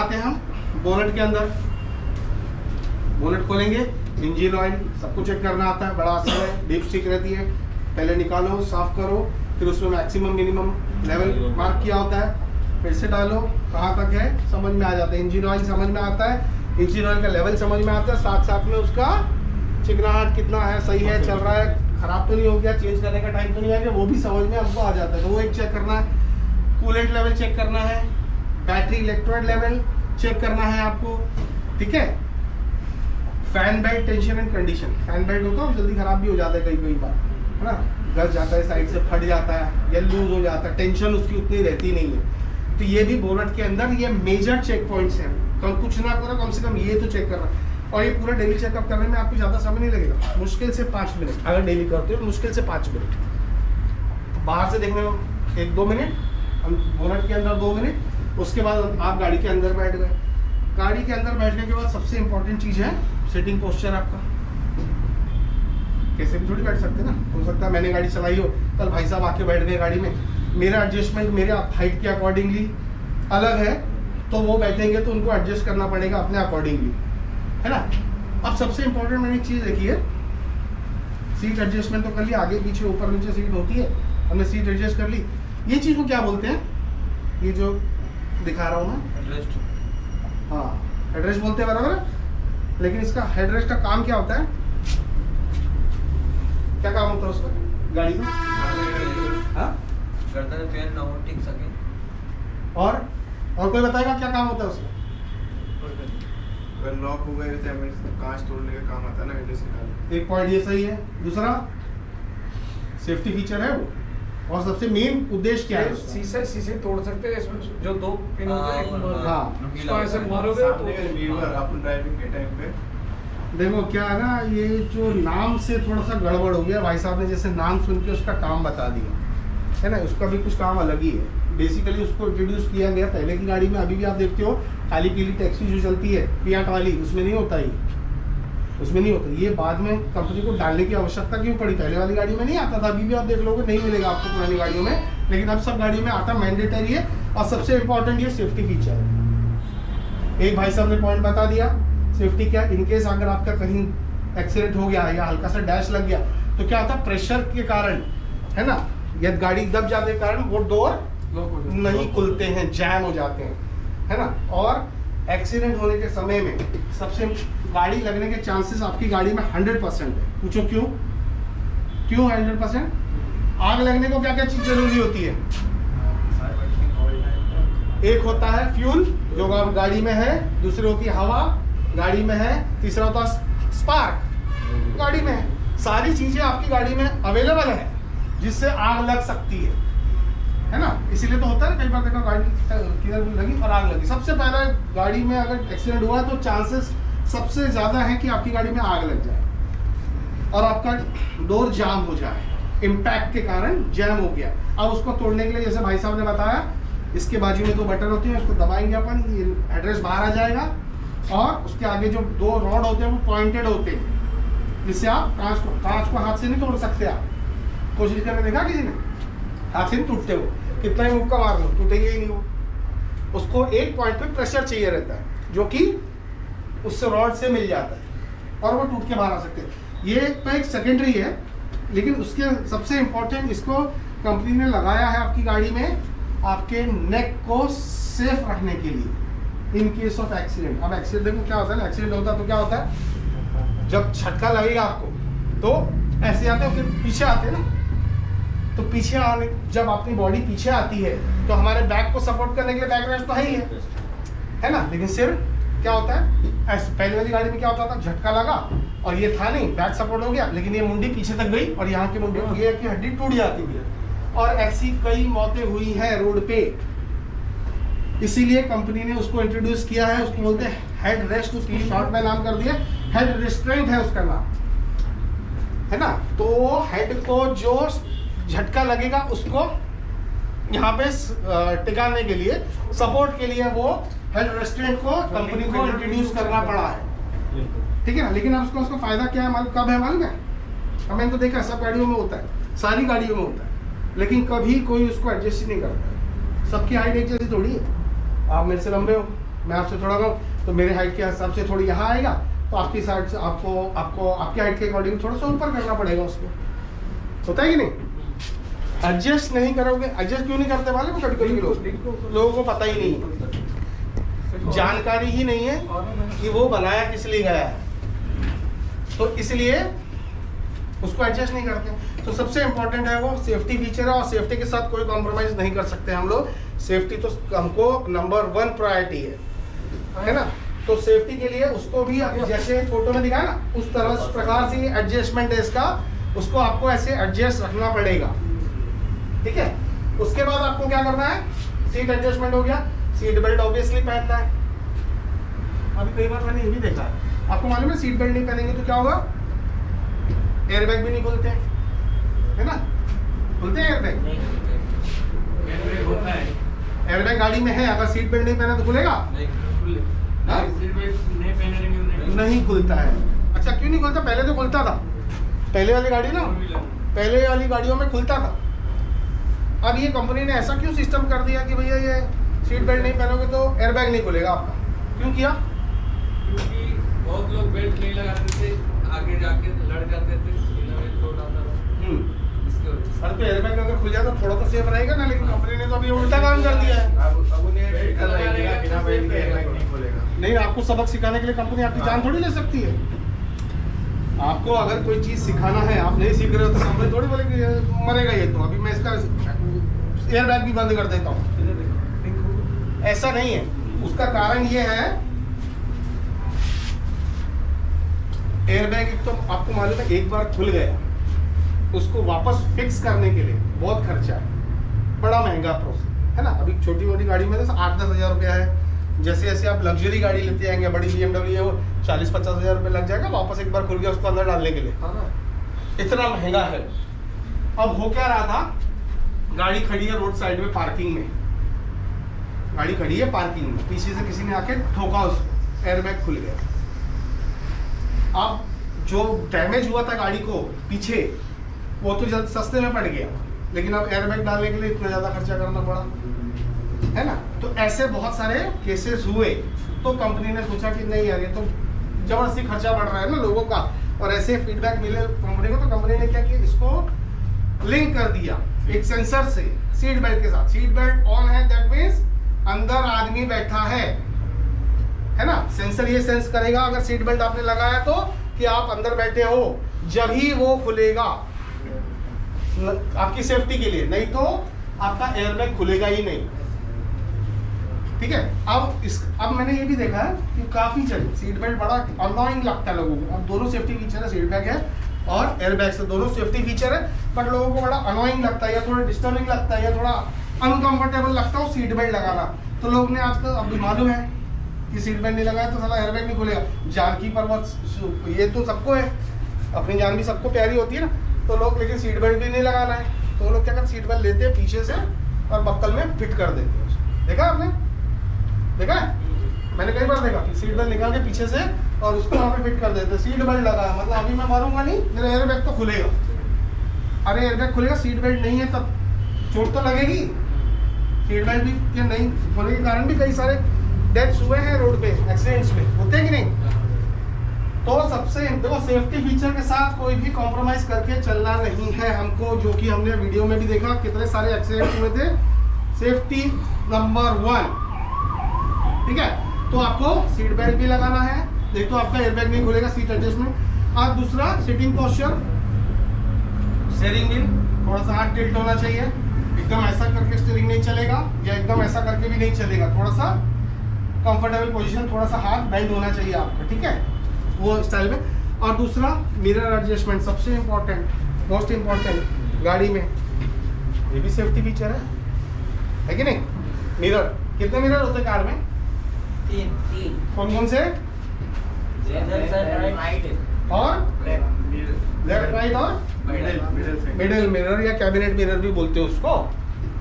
आते हैं हम बोनेट के अंदर। बोनेट खोलेंगे, इंजन ऑयल सबको चेक करना आता है, बड़ा आसान है, डीप स्टिक रहती है। पहले निकालो, साफ करो, फिर उसमें मैक्सिमम मिनिमम लेवल मार्क किया होता है, फिर से डालो, कहाँ तक है समझ में आ जाता है। इंजन ऑयल समझ में आता है, इंजन ऑयल का लेवल समझ में आता है, साथ साथ में उसका चिकनाहट कितना है, सही है, चल रहा है, खराब तो नहीं हो गया, चेंज करने का टाइम तो नहीं आ गया, वो भी समझ में हमको आ जाता है। तो वो एक चेक करना है, कूलेंट लेवल चेक करना है, बैटरी इलेक्ट्रोलाइट लेवल चेक करना है आपको, ठीक है। Fan belt tension and condition, fan belt होता है जल्दी खराब भी हो जाता है कई बार, है ना, गल जाता है, साइड से फट जाता है या लूज हो जाता है, टेंशन उसकी उतनी रहती नहीं है। तो ये भी बोनेट के अंदर ये मेजर चेक पॉइंट्स हैं। कुछ ना करो, कम से कम ये तो चेक करना। और ये पूरा डेली चेकअप करने में आपको ज़्यादा समय नहीं लगेगा, मुश्किल से 5 मिनट अगर डेली करते हो, मुश्किल से 5 मिनट। तो बाहर से देखने में 1-2 मिनट, बोनेट के अंदर 2 मिनट, उसके बाद आप गाड़ी के अंदर बैठ गए। गाड़ी के अंदर बैठने के बाद सबसे इंपॉर्टेंट चीज़ है सिटिंग पोस्चर आपका। कैसे भी थोड़ी बैठ सकते ना, हो सकता है मैंने गाड़ी चलाई हो, कल भाई साहब आके बैठ गए गाड़ी में, मेरा एडजस्टमेंट मेरे हाइट के अकॉर्डिंगली अलग है, तो वो बैठेंगे तो उनको एडजस्ट करना पड़ेगा अपने अकॉर्डिंगली, है ना। अब सबसे इंपॉर्टेंट मैंने एक चीज़ देखी है, सीट एडजस्टमेंट तो कर लिया, आगे पीछे ऊपर नीचे सीट होती है, हमने सीट एडजस्ट कर ली। ये चीज़ को क्या बोलते हैं, ये जो दिखा रहा हूँ मैं, हेडरेस्ट। हाँ हेडरेस्ट बोलते हैं, बराबर है। लेकिन इसका हेडरेस्ट का काम क्या होता है, क्या काम होता है उसका गाड़ी का? हाँ, गर्दन पेन ना हो, टिक सके। और कोई बताएगा क्या काम होता है उसका? अगर लॉक हो गए तो हमें कांच तोड़ने का काम आता है ना, विंडो से निकालने। एक पॉइंट ये सही है। दूसरा सेफ्टी फीचर है वो, और सबसे मेन उद्देश्य क्या है उसका? शीशे तोड़ सकते हैं इसमें, जो 2 पिन होते हैं। हाँ, इसको ऐसे मारोगे तो सामने का व्यूअर अपन ड्राइविंग के टाइम पे देखो क्या है ना, ये जो नाम से थोड़ा सा गड़बड़ हो गया, भाई साहब ने जैसे नाम सुन के उसका काम बता दिया, है ना। उसका भी कुछ काम अलग ही है। बेसिकली उसको इंट्रोड्यूस किया गया पहले की गाड़ी में, अभी भी आप देखते हो काली पीली टैक्सी जो चलती है फिएट वाली, उसमें नहीं होता, ये उसमें नहीं होता। ये बाद में कंपनी को डालने की आवश्यकता क्यों पड़ी, पहले वाली गाड़ी में नहीं आता था, अभी भी आप देख लोगे नहीं मिलेगा आपको पुरानी गाड़ियों में, लेकिन अब सब गाड़ियों में आता, मैंडेटरी है। और सबसे इंपॉर्टेंट ये सेफ्टी फीचर है। एक भाई साहब ने पॉइंट बता दिया, सेफ्टी क्या, इनकेस अगर आपका कहीं एक्सीडेंट हो गया या हल्का सा डैश लग गया तो क्या होता है, प्रेशर के कारण, है ना, या गाड़ी दब जाने के कारण वो डोर नहीं खुलते हैं, जैम हो जाते हैं, है ना। और एक्सीडेंट होने के समय में सबसे गाड़ी लगने के चांसेस आपकी गाड़ी में 100% है। पूछो क्यों 100%? आग लगने को क्या क्या चीज जरूरी होती है? एक होता है फ्यूल जो गाड़ी में है, दूसरी होती है हवा गाड़ी में है, तीसरा होता है स्पार्क गाड़ी में है। सारी चीजें आपकी गाड़ी में अवेलेबल है जिससे आग लग सकती है ना। इसीलिए तो होता है कई बार देखा गाड़ी किधर लगी और आग लगी। सबसे पहले गाड़ी में अगर एक्सीडेंट हुआ तो चांसेस सबसे ज़्यादा है कि आपकी गाड़ी में आग लग जाए और आपका डोर जाम हो जाए, इम्पैक्ट के कारण जैम हो गया। अब उसको तोड़ने के लिए जैसे भाई साहब ने बताया, इसके बाजू में 2 बटन होते हैं, उसको दबाएंगे अपन, ये एड्रेस बाहर आ जाएगा और उसके आगे जो 2 रॉड होते हैं वो पॉइंटेड होते हैं, जिससे आप कांच को हाथ से नहीं तोड़ सकते। आप कोशिश करके देखा किसी ने, हाथ से नहीं टूटते वो, कितना ही मुक्का मार लो टूटेंगे ही नहीं वो। उसको एक पॉइंट पे प्रेशर चाहिए रहता है जो कि उससे रॉड से मिल जाता है और वो टूट के बाहर आ सकते हैं। ये तो एक सेकेंडरी है, लेकिन उसके सबसे इम्पोर्टेंट इसको कंपनी ने लगाया है आपकी गाड़ी में आपके नेक को सेफ रखने के लिए इन केस ऑफ एक्सीडेंट। अब एक्सीडेंट देखो क्या होता है ना, एक्सीडेंट होता है तो क्या होता है, जब झटका लगेगा आपको तो ऐसे आते हैं, फिर पीछे आते हैं ना, तो पीछे आने जब अपनी बॉडी पीछे आती है तो हमारे बैक को सपोर्ट करने के लिए बैक रेस्ट तो है ही है ना। लेकिन सिर क्या होता है, ऐसे पहले वाली गाड़ी में क्या होता था, झटका लगा और ये था नहीं, बैक सपोर्ट हो गया, लेकिन ये मुंडी पीछे तक गई और यहाँ की मुंडी ये की हड्डी टूट जाती है। और ऐसी कई मौतें हुई हैं रोड पे, इसीलिए कंपनी ने उसको इंट्रोड्यूस किया है, उसको बोलते हैं हेड रेस्ट, उसकी शॉर्ट में नाम कर दिया हेड रिस्ट्रेंट है उसका नाम, है ना। तो हेड को जो झटका लगेगा उसको यहाँ पे टिकाने के लिए, सपोर्ट के लिए वो हेड रेस्ट्रेंट को कंपनी को इंट्रोड्यूस करना पड़ा है, ठीक है ना। लेकिन अब उसका फायदा क्या है मालूम, कब है मालूम है, हमने तो देखा सब गाड़ियों में होता है, सारी गाड़ियों में होता है, लेकिन कभी कोई उसको एडजस्ट ही नहीं करता है। सबकी हाइट एक जैसी थोड़ी है, आप मेरे से लंबे हो, मैं आपसे थोड़ा कहूँ तो मेरे हाइट के हिसाब से थोड़ी यहाँ आएगा, तो आपकी साइड से आपको आपको आपकी हाइट के अकॉर्डिंग थोड़ा सा ऊपर करना पड़ेगा उसको, होता है कि नहीं? एडजस्ट नहीं करोगे, एडजस्ट क्यों नहीं करते वाले कभी कभी लोगों को पता ही नहीं है, जानकारी ही नहीं है कि वो बनाया किस लिए गया है, तो इसलिए उसको एडजस्ट नहीं करते। तो सबसे इम्पोर्टेंट है वो सेफ्टी फीचर है, और सेफ्टी के साथ कोई कॉम्प्रोमाइज नहीं कर सकते हम लोग। सेफ्टी तो हमको नंबर 1 प्रायोरिटी है ना। तो सेफ्टी के लिए उसको भी जैसे फोटो में दिखाया ना, उस तरह इस प्रकार से एडजस्टमेंट है इसका, उसको आपको ऐसे एडजस्ट रखना पड़ेगा, ठीक है। उसके बाद आपको क्या करना है, सीट एडजस्टमेंट हो गया, सीट बेल्ट ऑब्वियसली पहनना है। अभी कई बार मैंने ये भी देखा है, आपको मालूम है सीट बेल्ट नहीं पहनेंगे तो क्या होगा, एयरबैग भी नहीं खुलते, है ना? खुलते हैं एयरबैग? एयरबैग गाड़ी में है, अगर सीट बेल्ट नहीं पहना तो खुलेगा? हाँ? नहीं खुलता है। अच्छा, क्यों नहीं खुलता? पहले तो खुलता था, पहले वाली गाड़ी ना, पहले वाली गाड़ियों में खुलता था। अब ये कंपनी ने ऐसा क्यों सिस्टम कर दिया कि भैया ये सीट बेल्ट नहीं पहनोगे तो एयरबैग नहीं खुलेगा आपका? क्यों किया? क्योंकि बहुत लोग बेल्ट नहीं लगाते थे, आगे जाके लड़ जाते थे, अरे तो एयरबैग अगर खुल जाए तो थोड़ा तो सेफ रहेगा ना, लेकिन कंपनी ने तो अभी उल्टा काम कर दिया है। अब उन्हें फिकर रहेगी ना, बिना बेल्ट के एयरबैग नहीं खुलेगा। नहीं, आपको सबक सिखाने के लिए कंपनी आपकी जान थोड़ी ले सकती है। आपको अगर कोई चीज सिखाना है, आप नहीं सीख रहे हो तो कंपनी थोड़ी बोलेगी मरेगा ये तो, अभी मैं इसका एयरबैग भी बंद कर देता हूँ। ऐसा नहीं है, उसका कारण ये है, एयरबैग एक तो आपको मालूम है एक बार खुल गया, उसको वापस फिक्स करने के लिए बहुत खर्चा है, बड़ा महंगा प्रोसेस है ना। अभी छोटी मोटी गाड़ी में तो 8-10 हज़ार रुपया है, जैसे जैसे आप लग्जरी गाड़ी लेते आएंगे, बड़ी BMW है, वो 40-50 हज़ार रुपये लग जाएगा वापस एक बार खुल गया उसको अंदर डालने के लिए, इतना महंगा है। अब हो क्या रहा था, गाड़ी खड़ी है रोड साइड में, पार्किंग में गाड़ी खड़ी है, पार्किंग में पीछे से किसी ने आके ठोका उसको, एयरबैग खुल गया। अब जो डैमेज हुआ था गाड़ी को पीछे, वो तो जल्द सस्ते में पड़ गया, लेकिन अब एयरबैग डालने के लिए इतना ज़्यादा खर्चा करना पड़ा, है ना। तो ऐसे बहुत सारे केसेस हुए, तो कंपनी ने सोचा कि नहीं यार ये तो जबरदस्ती खर्चा बढ़ रहा है ना लोगों का, और ऐसे फीडबैक मिले कंपनी को, तो कंपनी ने क्या किया, इसको लिंक कर दिया एक सेंसर से सीट बेल्ट के साथ। सीट बेल्ट ऑन है, दैट मीन्स अंदर आदमी बैठा है ना। सेंसर ये सेंस करेगा अगर सीट बेल्ट आपने लगाया तो कि आप अंदर बैठे हो, जब ही वो खुलेगा आपकी सेफ्टी के लिए, नहीं तो आपका एयरबैग खुलेगा ही नहीं, ठीक है। अब मैंने ये भी देखा है कि काफी चले सीट बेल्ट बड़ा अननोइंग लगता है लोगों को। अब दोनों सेफ्टी फीचर है, सीट बैग है और एयरबैग से दोनों सेफ्टी फीचर है, बट लोगों को बड़ा अनोइंग लगता है, या थोड़ा डिस्टर्बिंग लगता है, या थोड़ा अनकंफर्टेबल लगता है सीट बेल्ट लगाना। तो लोग ने आजकल, अब मालूम है कि सीट बेल्ट नहीं लगाया तो साला एयरबैग नहीं खुलेगा, जान की परवाह ये तो सबको है, अपनी जान भी सबको प्यारी होती है ना, तो लोग लेकिन सीट बेल्ट भी नहीं लगाना है, तो लोग क्या करते, सीट बेल्ट लेते हैं पीछे से और बक्कल में फिट कर देते हैं उसको। देखा आपने? देखा है? मैंने कई बार देखा कि सीट बेल्ट निकाल के पीछे से और उसको वहाँ पे फिट कर देते हैं। सीट बेल्ट लगा है मतलब अभी मैं मारूंगा नहीं, मेरा एयरबैग तो खुलेगा। अरे एयरबैग खुलेगा, सीट बेल्ट नहीं है तब चोट तो लगेगी। सीट बेल्ट भी क्या नहीं होने के कारण भी कई सारे डेथ्स हुए हैं रोड पे, एक्सीडेंट्स में, होते हैं कि नहीं। तो सबसे देखो, सेफ्टी फीचर के साथ कोई भी कॉम्प्रोमाइज करके चलना नहीं है हमको, जो कि हमने वीडियो में भी देखा कितने सारे एक्सीडेंट्स हुए थे। सेफ्टी नंबर 1, ठीक है। तो आपको सीट बेल्ट भी लगाना है, नहीं तो आपका एयरबैग नहीं खुलेगा, सीट एडजस्टमेंट। और दूसरा सिटिंग पोस्चर, स्टीयरिंग व्हील थोड़ा सा हाथ टिल्ट होना चाहिए, एकदम ऐसा करके स्टीयरिंग नहीं चलेगा या एकदम ऐसा करके भी नहीं चलेगा, थोड़ा सा कंफर्टेबल पोजीशन, थोड़ा सा हाथ बेंड होना चाहिए आपका, ठीक है, वो स्टाइल में। और दूसरा मिरर एडजस्टमेंट, सबसे इम्पोर्टेंट, मोस्ट इम्पोर्टेंट गाड़ी में, ये भी सेफ्टी फीचर है कि नहीं। मिरर, कितने मिरर होते हैं कार में? 3 कौन कौन से? और लेफ्ट राइट और मिडिल मिरर या कैबिनेट मिरर भी बोलते हैं उसको,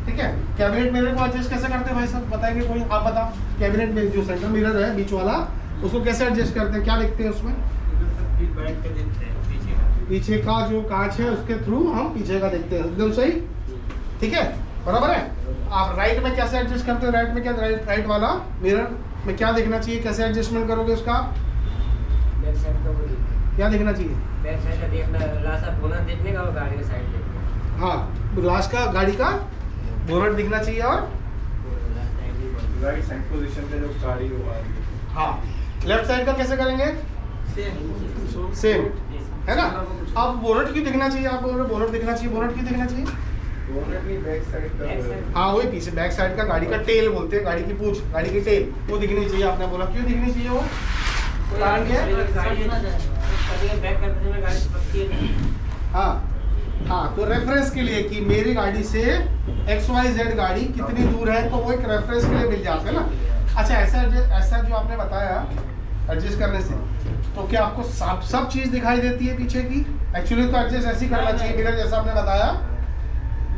ठीक है। कैबिनेट मिरर को एडजस्ट कैसे करते हैं भाई साहब, बताएंगे कोई? आप बताओ। कैबिनेट में जो सेंटर मिरर है बीच वाला, उसको कैसे एडजस्ट करते हैं, क्या देखते हैं उसमें? पीछे का जो कांच है उसके थ्रू हम पीछे का देखते हैं, एकदम सही, ठीक है, बराबर है। आप राइट में कैसे एडजस्ट करते हैं? राइट में क्या, राइट वाला मिरर में क्या देखना चाहिए, कैसे एडजस्टमेंट करोगे उसका, बैक साइड का वो देखना, क्या देखना चाहिए? बैक साइड का देखना, लास्ट का बोनट देखने का और गाड़ी का साइड देखना। हाँ, लास्ट का गाड़ी का बोनट दिखना चाहिए और लास्ट साइड भी बोनट। राइट साइड पोजीशन पे जो गाड़ी हो आ रही है। हाँ, लेफ्ट साइड का कैसे करेंगे? सेम, है ना? अब बोनट क्यों दिखना चाहिए? आप बोल रहे बोनट दिखना चाहिए, बोनट क्यों दिखना चाहिए? बोनट नहीं, बैक साइड Back side। का। हाँ, वही पीछे बैक साइड का, गाड़ी का टेल बोलते हैं, गाड़ी की पूंछ, गाड़ी की टेल, वो दिखनी चाहिए। आपने बोला क्यों दिखनी चाहिए वो? कारण क्या है? गाड़ी बैक करते समय गाड़ी चिपकती है। हाँ हाँ, तो रेफरेंस के लिए कि मेरी गाड़ी से XYZ गाड़ी कितनी दूर है, तो वो एक रेफरेंस के लिए मिल जाता है ना। अच्छा, ऐसा जो आपने बताया एडजस्ट करने से, तो क्या आपको सब चीज़ दिखाई देती है पीछे की? एक्चुअली तो एडजस्ट ऐसे ही करना चाहिए मिरर, जैसा आपने बताया।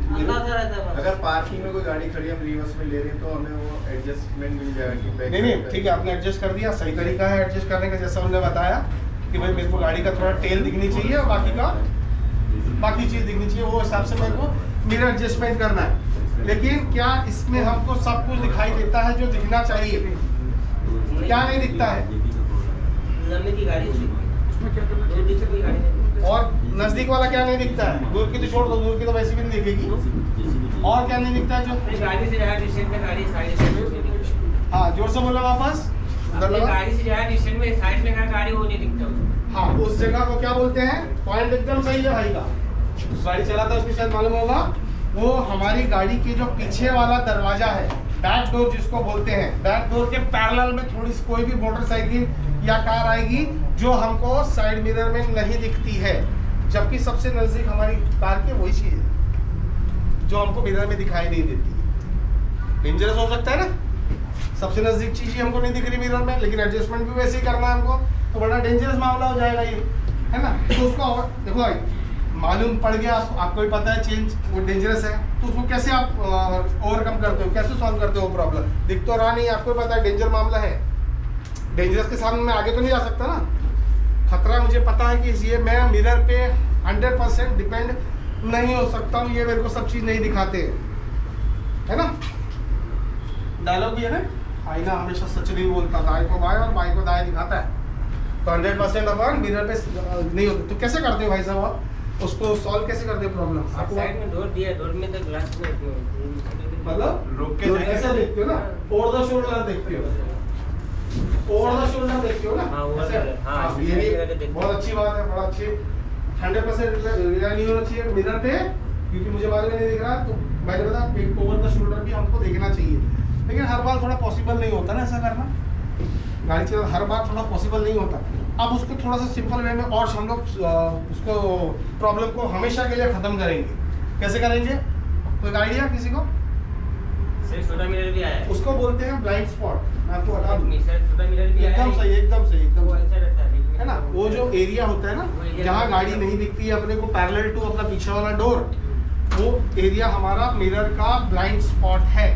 अंदाजा रहता है बस। अगर पार्किंग में कोई गाड़ी खड़ी हम रिवर्स में ले रहे हैं तो हमें वो एडजस्टमेंट मिल जाएगा कि बैक नहीं, ठीक है, आपने एडजस्ट कर दिया, सही तरीका है एडजस्ट करने का, जैसा उन्होंने बताया कि भाई मेरे को गाड़ी का थोड़ा टेल दिखनी चाहिए और बाकी चीज़ दिखनी चाहिए, वो हिसाब से मेरे को मिरर एडजस्टमेंट करना है। लेकिन क्या इसमें हमको सब कुछ दिखाई देता है जो दिखना चाहिए? क्या नहीं दिखता है? लंबे की गाड़ी उसमें क्या करना, दूर की कोई गाड़ी नहीं। और नजदीक वाला क्या नहीं दिखता है? दूर की तो छोड़ दो, दूर की तो वैसे भी नहीं दिखेगी। और क्या नहीं दिखता है जो? अपनी गाड़ी से ज़्यादा डिस्टेंस में गाड़ी साइड में। हाँ, जोर से बोला वापस। अपनी गाड़ी से ज़्यादा डिस्टेंस में साइड में गाड़ी वो नहीं दिखता उसको। हाँ, उस जगह को क्या बोलते हैं? पॉइंट एकदम सही है भाई का। गाड़ी चलाता है उसको शायद मालूम होगा, वो हमारी गाड़ी के जो पीछे वाला दरवाजा है, बैक डोर जिसको बोलते हैं, बैक डोर के पैरेलल में थोड़ी सी कोई भी मोटरसाइकिल या कार आएगी जो हमको साइड मिरर में नहीं दिखती है, जबकि सबसे नजदीक हमारी कार के वही चीज है जो हमको मिरर में दिखाई नहीं देती। डेंजरस हो सकता है ना, सबसे नजदीक चीज ही हमको नहीं दिख रही मिरर में, लेकिन एडजस्टमेंट भी वैसे ही करना है हमको, तो बड़ा डेंजरस मामला हो जाएगा ये, है ना। तो उसको देखो भाई, मालूम पड़ गया आपको भी पता है चेंज वो डेंजरस है, तो उसको कैसे आप ओवरकम करते हो, कैसे सॉल्व करते हो प्रॉब्लम? दिख तो रहा नहीं, आपको भी पता है डेंजर मामला है, डेंजरस के सामने मैं आगे तो नहीं जा सकता ना, खतरा मुझे पता है कि ये मैं मिरर पे 100% डिपेंड नहीं हो सकता हूँ, ये मेरे को सब चीज़ नहीं दिखाते, है ना। डायलॉग भी है ना, आईना हमेशा सच नहीं बोलता, दाएं को बाएं और बाएं को दाएं दिखाता है, तो 100% अपन मिरर पे नहीं होते। तो कैसे करते हो भाई साहब आप उसको सॉल्व कैसे करते हो प्रॉब्लम? आपको साइड में डोर दिया है, डोर में तो ग्लास में मतलब रोक के ऐसा देखते हो ना, ओवर द शोल्डर देखते हो, ओवर द शोल्डर देखते हो ना, हाँ, over ऐसे? the- हाँ, हाँ, इसी ये तरह से भी देखते बहुत अच्छी बात है, बड़ा अच्छी। 100% रिलाई नहीं होना चाहिए मिरर पे, क्योंकि मुझे बाद में नहीं दिख रहा, तो मैंने बताया एक ओवर द शोल्डर भी हमको देखना चाहिए, लेकिन हर बार थोड़ा पॉसिबल नहीं होता ना ऐसा करना, गाड़ी चला हर बार थोड़ा पॉसिबल नहीं होता। अब उसको थोड़ा सा सिंपल वे में और हम लोग उसको प्रॉब्लम को हमेशा के लिए ख़त्म करेंगे। कैसे करेंगे, कोई आइडिया किसी को? सिर्फ छोटा मिरर भी आया है, उसको बोलते हैं ब्लाइंड स्पॉट। मैं आपको बता दूं, सिर्फ छोटा मिरर भी आया है, एकदम सही, एकदम सही, एकदम वो सही, ऐसा रहता है, है ना। वो जो एरिया होता है वो ना area जहाँ में- गाड़ी नहीं दिखती है अपने को पैरेलल टू अपना पीछे वाला डोर, वो एरिया हमारा मिरर का ब्लाइंड स्पॉट है।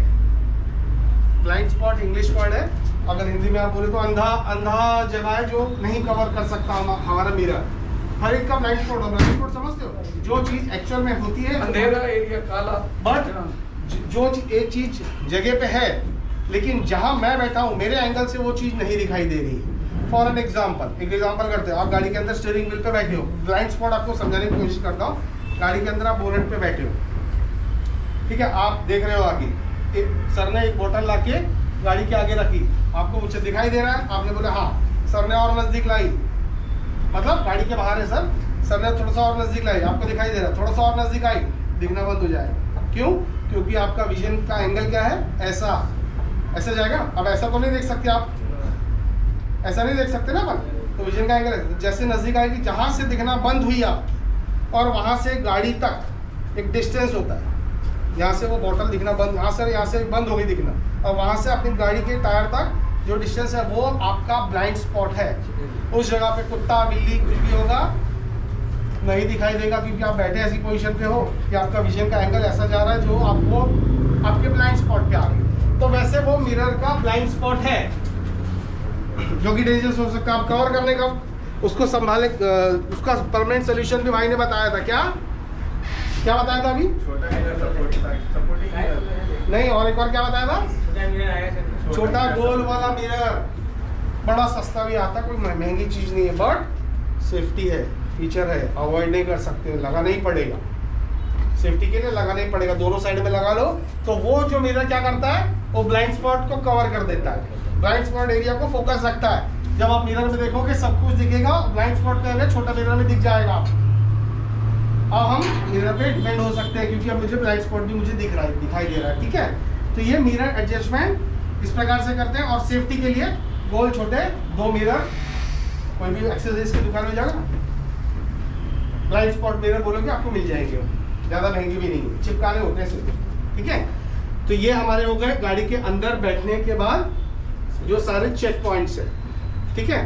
ब्लाइंड स्पॉट इंग्लिश वर्ड है, अगर हिंदी में आप बोले तो अंधा जगह है जो नहीं कवर कर सकता हमारा मिरर। हर एक का ब्लाइंड स्पॉट होगा, ब्लाइंड स्पॉट समझते हो, जो चीज एक्चुअल में होती है, अंधेरा एरिया काला, बट जो एक चीज जगह पे है, लेकिन जहां मैं बैठा हूं मेरे एंगल से वो चीज नहीं दिखाई दे रही है। फॉर एन एग्जाम्पल, एक एग्जाम्पल करते हो, आप गाड़ी के अंदर स्टीयरिंग व्हील पे बैठे हो, ब्लाइंड स्पॉट आपको समझाने की कोशिश करता हूँ। गाड़ी के अंदर आप बोनेट पे बैठे हो, ठीक है, आप देख रहे हो आगे, सर ने एक बोतल ला के गाड़ी के आगे रखी, आपको मुझे दिखाई दे रहा है, आपने बोला हाँ, सर ने और नजदीक लाई, मतलब गाड़ी के बाहर है सर ने थोड़ा सा और नजदीक लाई, आपको दिखाई दे रहा है, थोड़ा सा और नजदीक आई, दिखना बंद हो जाएगा। क्यों? क्योंकि आपका विजन का एंगल क्या है, ऐसा जाएगा। अब ऐसा तो नहीं देख सकते आप, ऐसा नहीं देख सकते ना अपन, तो विजन का एंगल है, जैसे नजदीक आएगी, जहां से दिखना बंद हुई आप, और वहां से गाड़ी तक एक डिस्टेंस होता है, यहाँ से वो बोतल दिखना बंद, यहाँ से बंद हो गई दिखना, और वहाँ से अपनी गाड़ी के टायर तक जो डिस्टेंस है वो आपका ब्लाइंड स्पॉट है। उस जगह पे कुत्ता बिल्ली कुछ भी होगा नहीं दिखाई देगा, क्योंकि आप बैठे ऐसी पोजीशन पे हो कि आपका विजन का एंगल ऐसा जा रहा है जो आपको आपके ब्लाइंड स्पॉट पे आ गई। तो वैसे वो मिरर का ब्लाइंड स्पॉट है जो कि डेंजरस हो सकता है। आप कवर करने का उसको संभाले, उसका परमानेंट सोल्यूशन भी भाई ने बताया था। क्या बताया था अभी? छोटा मिरर सपोर्टिंग नहीं, और एक बार क्या बताया था? छोटा मिरर आया है, छोटा गोल वाला मिरर बड़ा सस्ता भी आता, कोई महंगी चीज नहीं है, बट सेफ्टी है, फीचर है, अवॉइड नहीं कर सकते, लगाना ही पड़ेगा, सेफ्टी के लिए लगाना ही पड़ेगा। दोनों साइड में लगा लो तो वो जो मिरर क्या करता है, वो ब्लाइंड स्पॉट को कवर कर देता है, ब्लाइंड स्पॉट एरिया को फोकस रखता है। जब आप मिरर में देखोगे सब कुछ दिखेगा, ब्लाइंड स्पॉट का एरिया छोटा मिरर में दिख जाएगा। अब हम मिरर पे डिपेंड हो सकते हैं क्योंकि अब मुझे ब्लाइंड स्पॉट भी मुझे दिखाई दे रहा है, ठीक है। तो ये मिरर एडजस्टमेंट इस प्रकार से करते हैं, और सेफ्टी के लिए गोल छोटे 2 मिरर, कोई भी एक्सेसरीज की दुकान में जाओगे ना, ब्लाइंड स्पॉट मिरर बोलोगे आपको मिल जाएंगे, ज़्यादा महंगे भी नहीं है, चिपकाने होते हैं सिर्फ, ठीक है। तो ये हमारे हो गए गाड़ी के अंदर बैठने के बाद जो सारे चेक पॉइंट्स है, ठीक है।